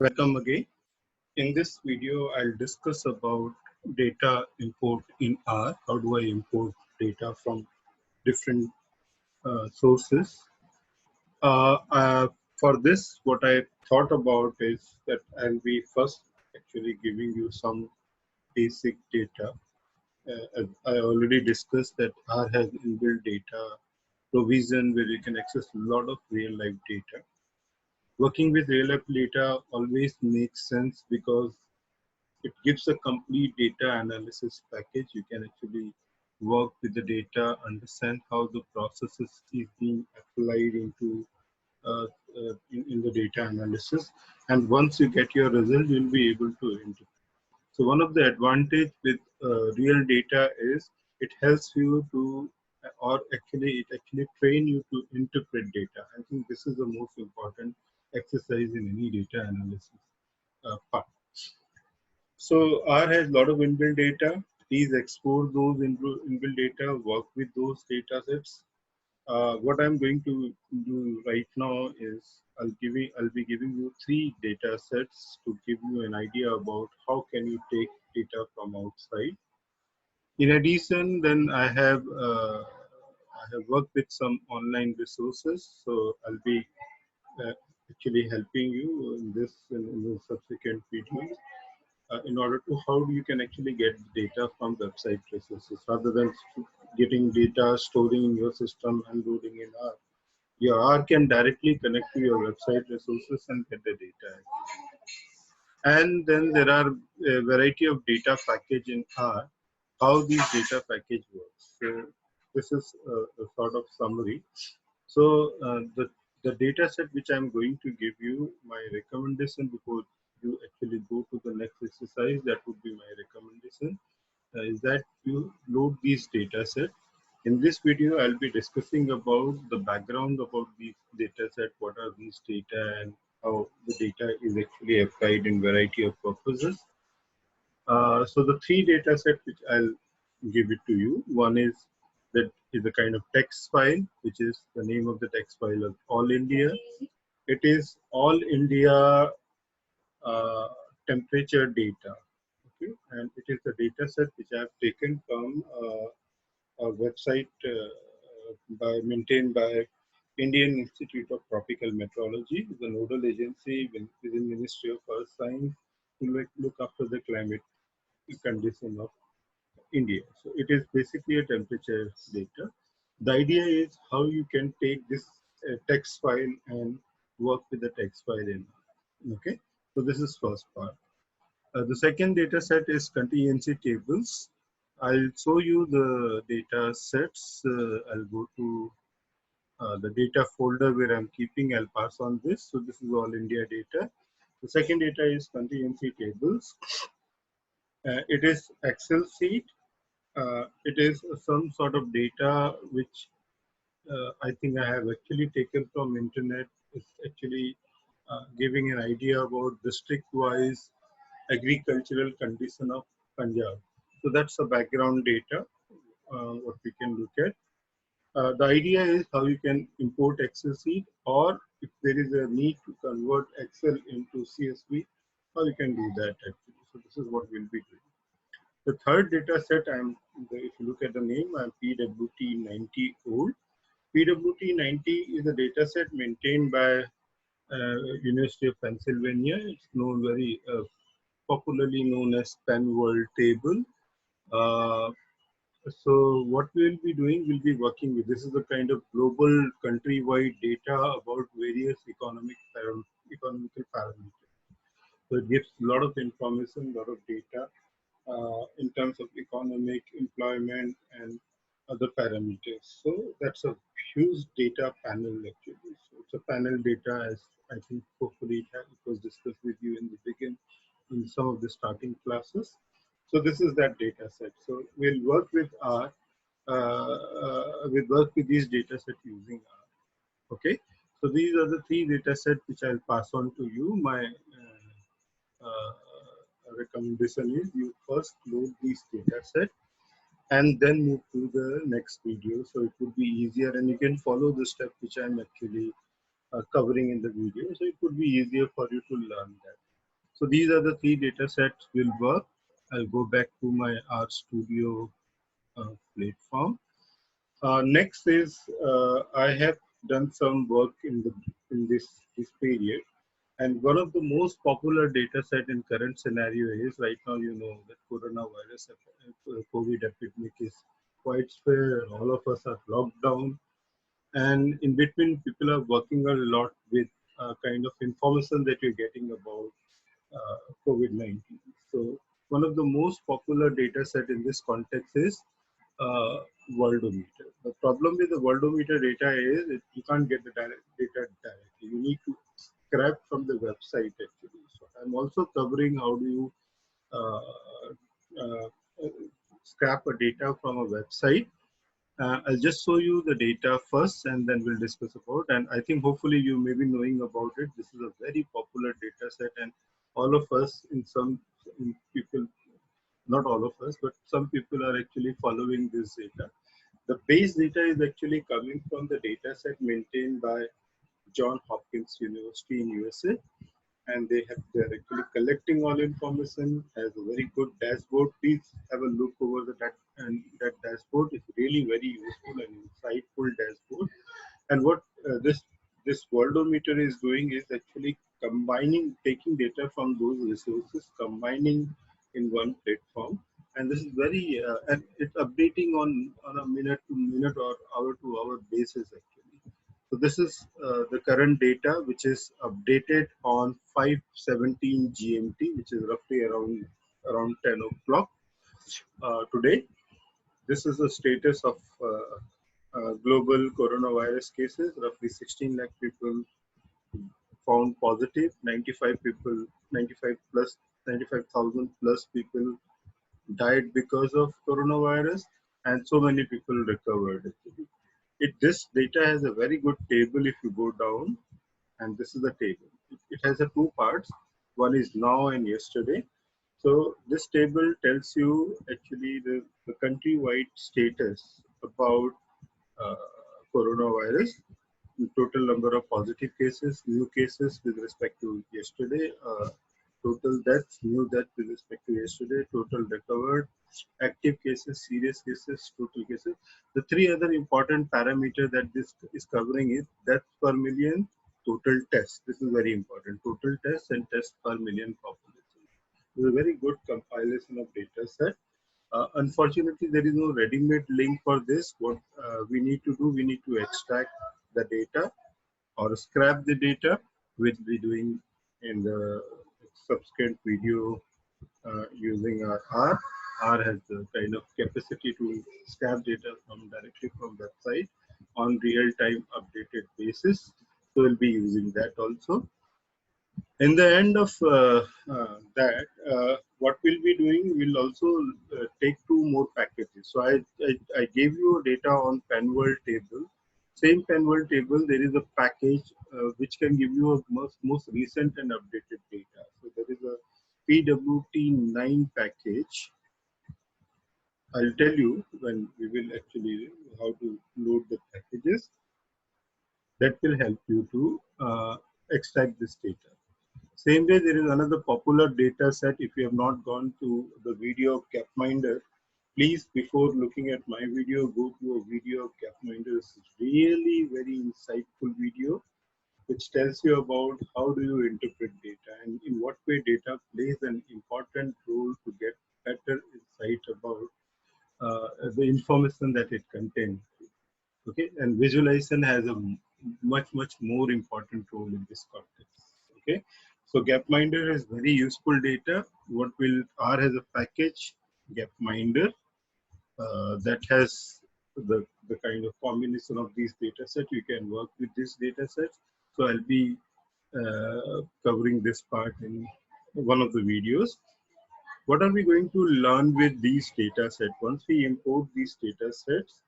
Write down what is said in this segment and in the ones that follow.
Welcome again. In this video, I'll discuss about data import in R. How do I import data from different sources? Uh, uh, for this, what I thought about is that I'll be first actually giving you some basic data. As I already discussed that R has inbuilt data provision where you can access a lot of real life data. Working with real life data always makes sense because it gives a complete data analysis package. You can actually work with the data, understand how the processes is being applied into in the data analysis. And once you get your result, you'll be able to interpret. So one of the advantage with real data is it helps you to, or actually it actually train you to interpret data. I think this is the most important exercise in any data analysis part. So R has a lot of inbuilt data. Please explore those inbuilt data, work with those data sets. What I'm going to do right now is I'll be giving you 3 data sets to give you an idea about how can you take data from outside. In addition, then I have worked with some online resources, so I'll be uh, actually helping you in this in the subsequent videos. In order to how you can actually get data from website resources rather than getting data, storing in your system and loading in R. Your R can directly connect to your website resources and get the data. And then there are a variety of data package in R, how these data package works. So this is a sort of summary. So the data set which I'm going to give you, my recommendation before you actually go to the next exercise, that would be my recommendation, is that you load these data set. In this video, I'll be discussing about the background about these data set, what are these data and how the data is actually applied in variety of purposes. So the 3 data set which I'll give it to you. One is that is a kind of text file, which is the name of the text file of All India. It is All India uh, temperature data. Okay, and it is the data set which I have taken from a website maintained by Indian Institute of Tropical Meteorology, the nodal agency within Ministry of Earth Science to look after the climate condition of India. So it is basically a temperature data. The idea is how you can take this text file and work with the text file in. Okay, so this is first part. The second data set is contingency tables. I'll show you the data sets. I'll go to the data folder where I'm keeping. I'll pass on this. So this is all India data. The second data is contingency tables. It is Excel sheet. It is some sort of data which I think I have actually taken from internet. It's actually giving an idea about district-wise agricultural condition of Punjab. So that's the background data, what we can look at. The idea is how you can import Excel sheet, or if there is a need to convert Excel into CSV, how you can do that actually. So this is what we'll be doing. The third data set, if you look at the name, I'm PWT90 old. PWT90 is a data set maintained by University of Pennsylvania. It's known very popularly known as Penn World Table. Uh, so what we'll be doing, we'll be working with, this is a kind of global countrywide data about various economical parameters. So it gives a lot of information, a lot of data in terms of economic, employment, and other parameters. So that's a huge data panel actually. So it's a panel data, as I think hopefully it was discussed with you in the beginning in some of the starting classes. So this is that data set. So we'll work with we'll work with these data set using R. Okay. So these are the 3 data sets which I'll pass on to you. My recommendation is you first load these data set and then move to the next video, so it would be easier and you can follow the step which I'm actually covering in the video, so it would be easier for you to learn that. So these are the three data sets will work. I'll go back to my R Studio platform. Next is I have done some work in this period, and one of the most popular data set in current scenario is right now. You know that coronavirus, COVID epidemic is widespread. All of us are locked down, and in between, people are working a lot with kind of information that you're getting about COVID-19. So one of the most popular data set in this context is uh, worldometer. The problem with the worldometer data is you can't get the data directly. You need to scrap from the website actually. So I'm also covering how do you uh, uh, scrap a data from a website. I'll just show you the data first and then we'll discuss about. And I think hopefully you may be knowing about it. This is a very popular data set, and all of us in people, not all of us, but some people are actually following this data. The base data is actually coming from the data set maintained by John Hopkins University in USA, and they're actually collecting all information as a very good dashboard. Please have a look over that, and that dashboard is really very useful and insightful dashboard. And what this worldometer is doing is actually combining, taking data from those resources, combining in one platform. And this is very and it's updating on a minute to minute or hour to hour basis actually. So this is the current data, which is updated on 5:17 GMT, which is roughly around 10 o'clock today. This is the status of global coronavirus cases. Roughly 16 lakh people found positive. 95 people, 95 plus, 95,000 plus people died because of coronavirus, and so many people recovered. This data has a very good table if you go down, and this is the table. It has a two parts. One is now and yesterday. So this table tells you actually the country-wide status about uh, coronavirus, the total number of positive cases, new cases with respect to yesterday, total deaths, new deaths with respect to yesterday, total recovered, active cases, serious cases, total cases. The three other important parameter that this is covering is deaths per million, total tests. This is very important. Total tests and tests per million population. This is a very good compilation of data set. Unfortunately, there is no ready-made link for this. What we need to do, we need to extract the data or scrap the data, which we're doing in the subsequent video using our R. R has the kind of capacity to scrap data from directly from website on real-time updated basis. So we'll be using that also. In the end of that, what we'll be doing, we'll also take two more packages. So I gave you data on Penworld table. Same Penworld table, there is a package which can give you a most recent and updated data. So there is a PWT9 package. I'll tell you when we will actually how to load the packages. That will help you to extract this data. Same way, there is another popular data set. If you have not gone to the video of Gapminder, please, before looking at my video, go to a video of Gapminder. It's really very insightful video, which tells you about how do you interpret data and in what way data plays an important role to get better insight about the information that it contains. Okay, and visualization has a much more important role in this context. Okay, so Gapminder is very useful data. What will R has a package Gapminder that has the kind of combination of these data sets. You can work with this data sets. So I'll be covering this part in one of the videos. What are we going to learn with these data sets? Once we import these data sets,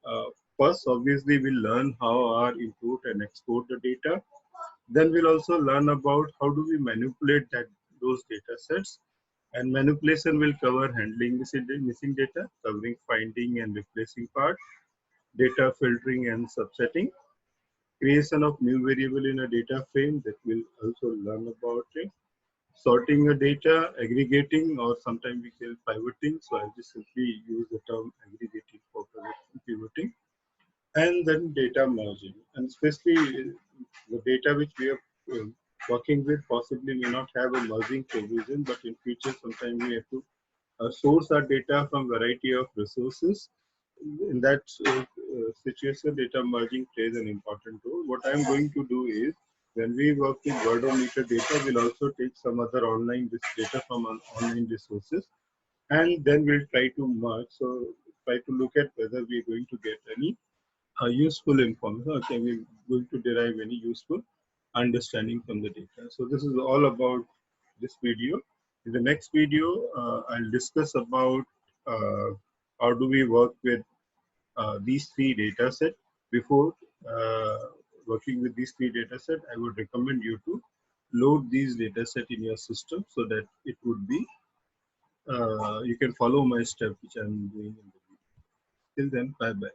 uh, first, obviously, we'll learn how our import and export the data. Then we'll also learn about how do we manipulate those data sets. And manipulation will cover handling missing data, covering finding and replacing part, data filtering and subsetting, creation of new variable in a data frame that we'll also learn about it, sorting the data, aggregating, or sometimes we call pivoting. So I'll just simply use the term aggregating for pivoting. And then data merging. And especially the data which we are working with possibly may not have a merging provision, but in future sometimes we have to source our data from variety of resources. In that situation, data merging plays an important role. What I'm going to do is, when we work with OMeter data, we'll also take some other online data from online resources, and then we'll try to merge. So try to look at whether we're going to get any useful information. Okay, we're going to derive any useful understanding from the data. So this is all about this video. In the next video, I'll discuss about how do we work with these three data sets. Before uh, working with these three data sets, I would recommend you to load these data set in your system so that it would be you can follow my step which I'm doing in the video. Till then, bye bye.